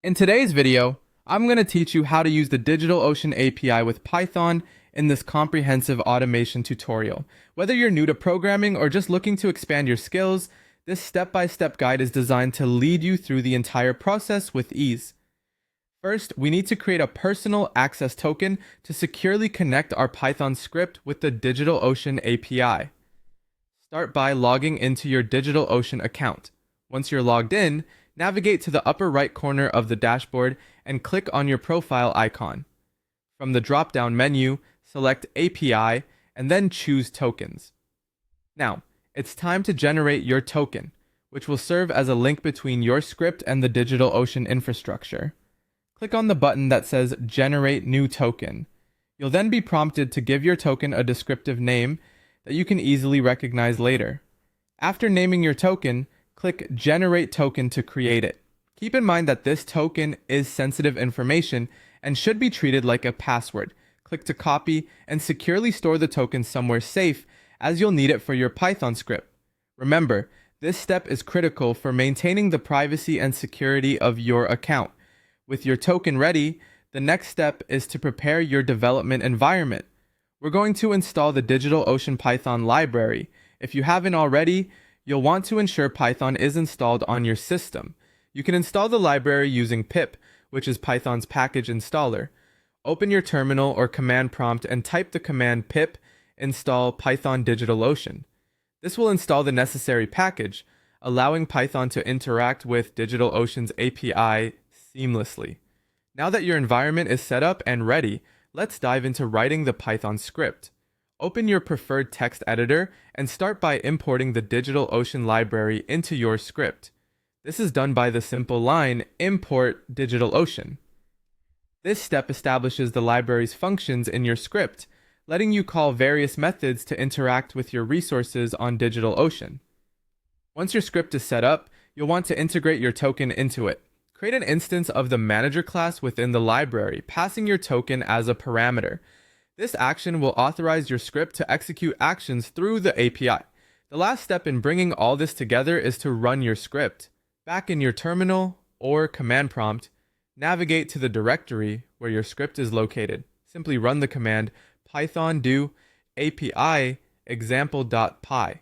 In today's video, I'm going to teach you how to use the DigitalOcean API with Python in this comprehensive automation tutorial. Whether you're new to programming or just looking to expand your skills, this step-by-step guide is designed to lead you through the entire process with ease. First, we need to create a personal access token to securely connect our Python script with the DigitalOcean API. Start by logging into your DigitalOcean account. Once you're logged in, navigate to the upper right corner of the dashboard and click on your profile icon. From the drop-down menu, select API and then choose Tokens. Now, it's time to generate your token, which will serve as a link between your script and the DigitalOcean infrastructure. Click on the button that says Generate New Token. You'll then be prompted to give your token a descriptive name that you can easily recognize later. After naming your token, click Generate Token to create it. Keep in mind that this token is sensitive information and should be treated like a password. Click to copy and securely store the token somewhere safe, as you'll need it for your Python script. Remember, this step is critical for maintaining the privacy and security of your account. With your token ready, the next step is to prepare your development environment. We're going to install the DigitalOcean Python library. If you haven't already, you'll want to ensure Python is installed on your system. You can install the library using pip, which is Python's package installer. Open your terminal or command prompt and type the command pip install Python DigitalOcean. This will install the necessary package, allowing Python to interact with DigitalOcean's API seamlessly. Now that your environment is set up and ready, let's dive into writing the Python script. Open your preferred text editor and start by importing the DigitalOcean library into your script. This is done by the simple line import DigitalOcean. This step establishes the library's functions in your script, letting you call various methods to interact with your resources on DigitalOcean. Once your script is set up, you'll want to integrate your token into it. Create an instance of the manager class within the library, passing your token as a parameter. This action will authorize your script to execute actions through the API. The last step in bringing all this together is to run your script. Back in your terminal or command prompt, navigate to the directory where your script is located. Simply run the command python do api example.py.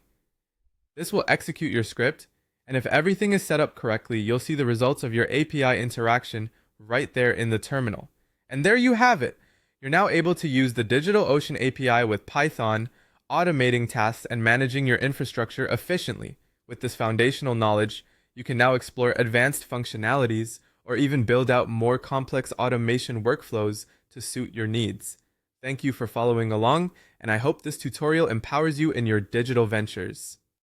This will execute your script, and if everything is set up correctly, you'll see the results of your API interaction right there in the terminal. And there you have it. You're now able to use the DigitalOcean API with Python, automating tasks and managing your infrastructure efficiently. With this foundational knowledge, you can now explore advanced functionalities or even build out more complex automation workflows to suit your needs. Thank you for following along, and I hope this tutorial empowers you in your digital ventures.